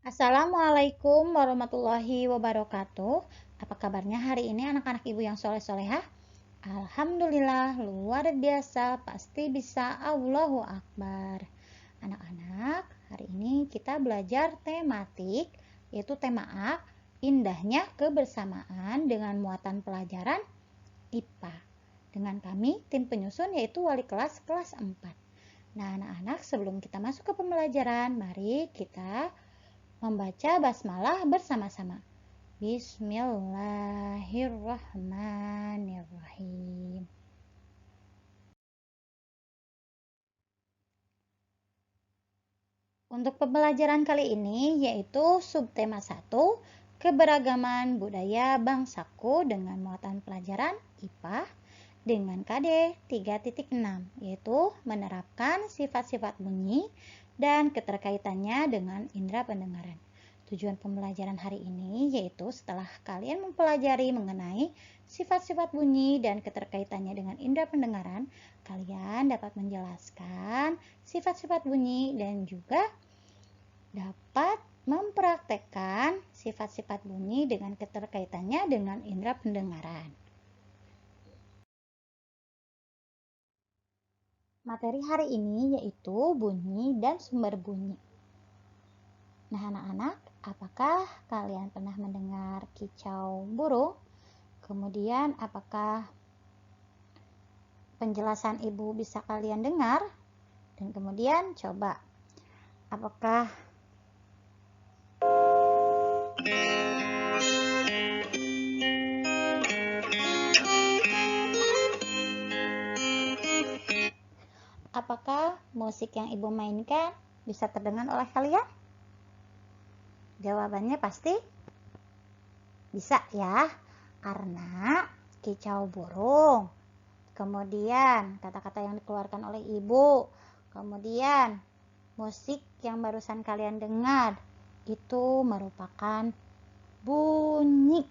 Assalamualaikum warahmatullahi wabarakatuh. Apa kabarnya hari ini anak-anak ibu yang soleh-solehah? Alhamdulillah, luar biasa, pasti bisa. Allahu Akbar. Anak-anak, hari ini kita belajar tematik, yaitu tema A, indahnya kebersamaan dengan muatan pelajaran IPA. Dengan kami, tim penyusun yaitu wali kelas 4. Nah, anak-anak, sebelum kita masuk ke pembelajaran, mari kita membaca basmalah bersama-sama. Bismillahirrahmanirrahim. Untuk pembelajaran kali ini yaitu subtema 1, keberagaman budaya bangsaku dengan muatan pelajaran IPA dengan KD 3.6, yaitu menerapkan sifat-sifat bunyi dan keterkaitannya dengan indera pendengaran. Tujuan pembelajaran hari ini yaitu setelah kalian mempelajari mengenai sifat-sifat bunyi dan keterkaitannya dengan indera pendengaran, kalian dapat menjelaskan sifat-sifat bunyi dan juga dapat mempraktekkan sifat-sifat bunyi dengan keterkaitannya dengan indera pendengaran. Materi hari ini yaitu bunyi dan sumber bunyi. Nah, anak-anak, apakah kalian pernah mendengar kicau burung? Kemudian, apakah penjelasan ibu bisa kalian dengar? Dan kemudian, coba, apakah musik yang ibu mainkan bisa terdengar oleh kalian? Jawabannya pasti bisa ya, karena kicau burung, kemudian kata-kata yang dikeluarkan oleh ibu, kemudian musik yang barusan kalian dengar itu merupakan bunyi.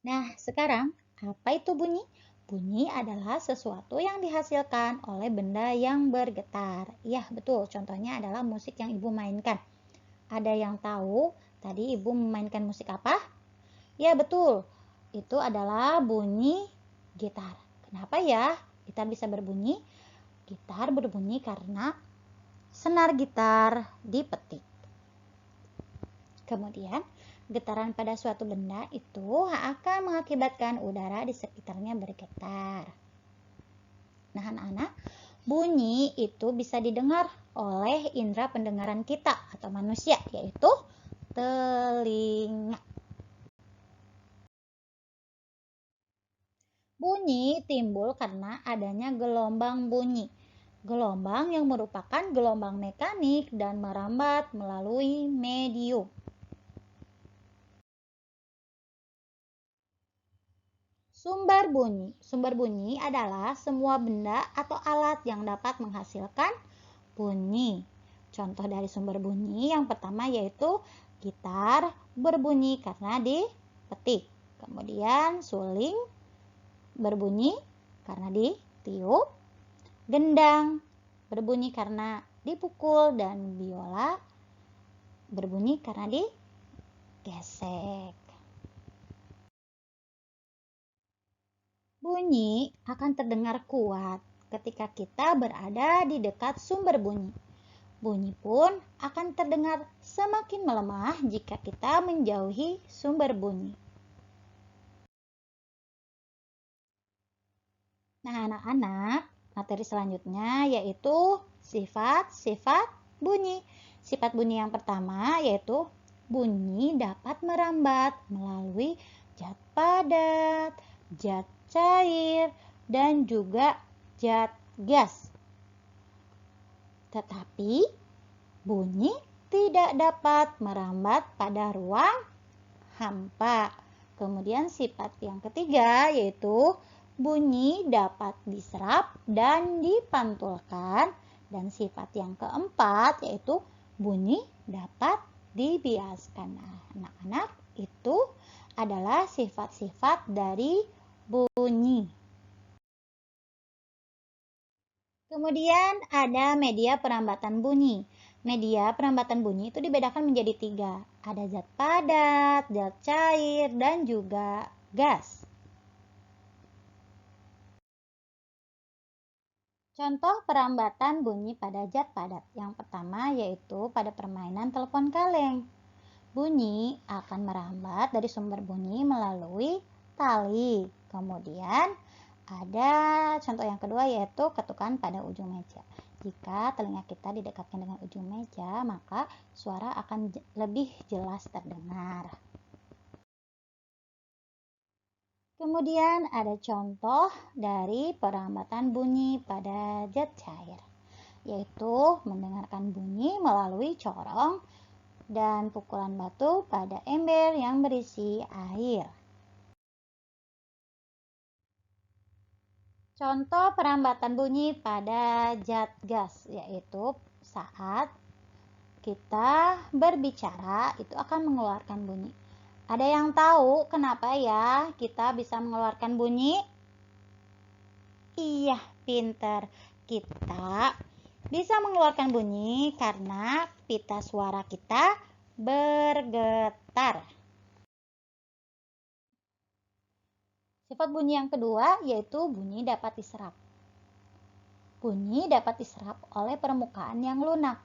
Nah, sekarang apa itu bunyi? Bunyi adalah sesuatu yang dihasilkan oleh benda yang bergetar. Iya, betul. Contohnya adalah musik yang ibu mainkan. Ada yang tahu tadi ibu memainkan musik apa? Ya, betul. Itu adalah bunyi gitar. Kenapa ya gitar bisa berbunyi? Gitar berbunyi karena senar gitar dipetik. Kemudian, getaran pada suatu benda itu akan mengakibatkan udara di sekitarnya bergetar. Nah, anak-anak, bunyi itu bisa didengar oleh indera pendengaran kita atau manusia, yaitu telinga. Bunyi timbul karena adanya gelombang bunyi. Gelombang yang merupakan gelombang mekanik dan merambat melalui medium. Sumber bunyi adalah semua benda atau alat yang dapat menghasilkan bunyi. Contoh dari sumber bunyi yang pertama yaitu gitar berbunyi karena dipetik. Kemudian suling berbunyi karena ditiup. Gendang berbunyi karena dipukul dan biola berbunyi karena digesek. Bunyi akan terdengar kuat ketika kita berada di dekat sumber bunyi. Bunyi pun akan terdengar semakin melemah jika kita menjauhi sumber bunyi. Nah, anak-anak, materi selanjutnya yaitu sifat-sifat bunyi. Sifat bunyi yang pertama yaitu bunyi dapat merambat melalui zat padat, zat cair, dan juga zat gas. Tetapi bunyi tidak dapat merambat pada ruang hampa. Kemudian sifat yang ketiga yaitu bunyi dapat diserap dan dipantulkan. Dan sifat yang keempat yaitu bunyi dapat dibiaskan. Nah, anak-anak, itu adalah sifat-sifat dari bunyi. Kemudian ada media perambatan bunyi. Media perambatan bunyi itu dibedakan menjadi 3. Ada zat padat, zat cair, dan juga gas. Contoh perambatan bunyi pada zat padat. Yang pertama yaitu pada permainan telepon kaleng. Bunyi akan merambat dari sumber bunyi melalui tali. Kemudian ada contoh yang kedua yaitu ketukan pada ujung meja. Jika telinga kita didekatkan dengan ujung meja, maka suara akan lebih jelas terdengar. Kemudian ada contoh dari perambatan bunyi pada zat cair, yaitu mendengarkan bunyi melalui corong dan pukulan batu pada ember yang berisi air. Contoh perambatan bunyi pada zat gas, yaitu saat kita berbicara itu akan mengeluarkan bunyi. Ada yang tahu kenapa ya kita bisa mengeluarkan bunyi? Iya, pinter. Kita bisa mengeluarkan bunyi karena pita suara kita bergetar. Sifat bunyi yang kedua yaitu bunyi dapat diserap. Bunyi dapat diserap oleh permukaan yang lunak.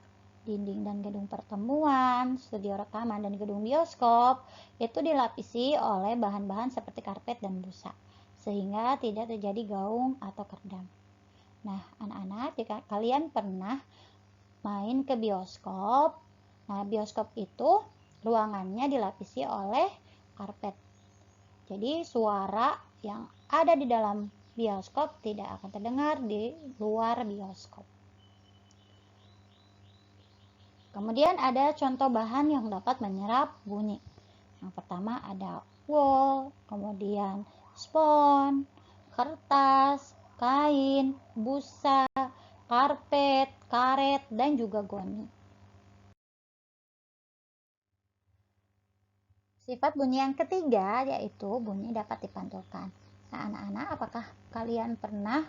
Dinding dan gedung pertemuan, studio rekaman, dan gedung bioskop itu dilapisi oleh bahan-bahan seperti karpet dan busa, sehingga tidak terjadi gaung atau kerdam. Nah, anak-anak, jika kalian pernah main ke bioskop, nah bioskop itu ruangannya dilapisi oleh karpet. Jadi suara yang ada di dalam bioskop tidak akan terdengar di luar bioskop. Kemudian ada contoh bahan yang dapat menyerap bunyi. Yang pertama ada wol, kemudian spons, kertas, kain, busa, karpet, karet, dan juga goni. Sifat bunyi yang ketiga yaitu bunyi dapat dipantulkan. Nah, anak-anak, apakah kalian pernah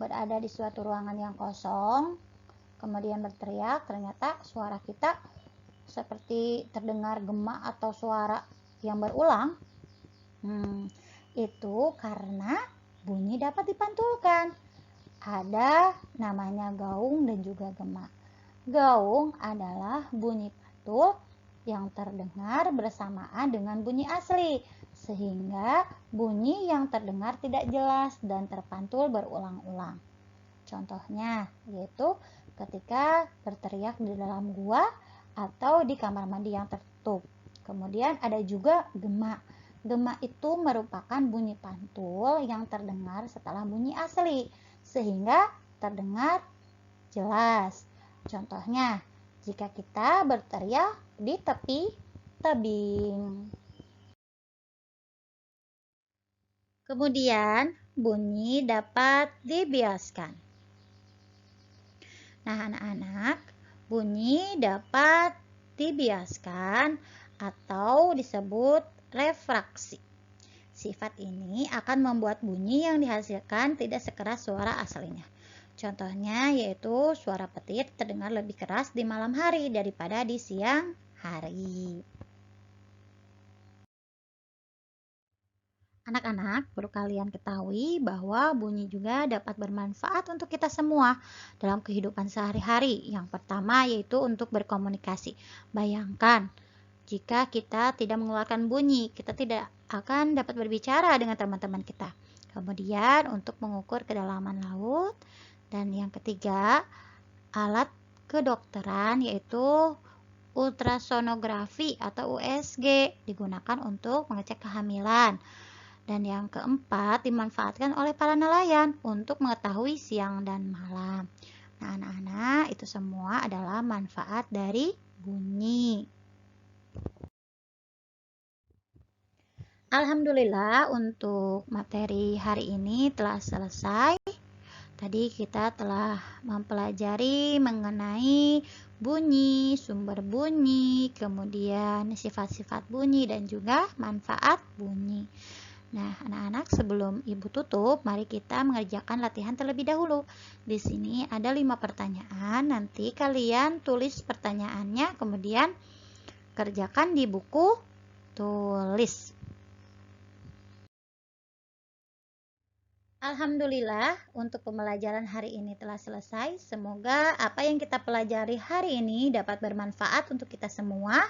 berada di suatu ruangan yang kosong, kemudian berteriak, ternyata suara kita seperti terdengar gema atau suara yang berulang? Itu karena bunyi dapat dipantulkan. Ada namanya gaung dan juga gema. Gaung adalah bunyi pantul yang terdengar bersamaan dengan bunyi asli, sehingga bunyi yang terdengar tidak jelas dan terpantul berulang-ulang. Contohnya yaitu ketika berteriak di dalam gua atau di kamar mandi yang tertutup. Kemudian ada juga gema. Gema itu merupakan bunyi pantul yang terdengar setelah bunyi asli, sehingga terdengar jelas. Contohnya, jika kita berteriak di tepi tebing. Kemudian, bunyi dapat dibiaskan. Nah, anak-anak, bunyi dapat dibiaskan atau disebut refraksi. Sifat ini akan membuat bunyi yang dihasilkan tidak sekeras suara aslinya. Contohnya yaitu suara petir terdengar lebih keras di malam hari daripada di siang hari. Anak-anak, perlu kalian ketahui bahwa bunyi juga dapat bermanfaat untuk kita semua dalam kehidupan sehari-hari. Yang pertama yaitu untuk berkomunikasi. Bayangkan, jika kita tidak mengeluarkan bunyi, kita tidak akan dapat berbicara dengan teman-teman kita. Kemudian untuk mengukur kedalaman laut. Dan yang ketiga, alat kedokteran yaitu ultrasonografi atau USG digunakan untuk mengecek kehamilan. Dan yang keempat, dimanfaatkan oleh para nelayan untuk mengetahui siang dan malam. Nah, anak-anak, itu semua adalah manfaat dari bunyi. Alhamdulillah, untuk materi hari ini telah selesai. Tadi kita telah mempelajari mengenai bunyi, sumber bunyi, kemudian sifat-sifat bunyi dan juga manfaat bunyi. Nah, anak-anak, sebelum Ibu tutup, mari kita mengerjakan latihan terlebih dahulu. Di sini ada 5 pertanyaan. Nanti kalian tulis pertanyaannya, kemudian kerjakan di buku tulis. Alhamdulillah, untuk pembelajaran hari ini telah selesai. Semoga apa yang kita pelajari hari ini dapat bermanfaat untuk kita semua.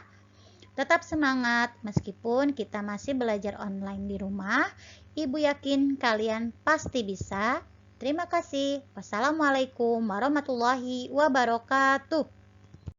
Tetap semangat, meskipun kita masih belajar online di rumah. Ibu yakin kalian pasti bisa. Terima kasih. Wassalamualaikum warahmatullahi wabarakatuh.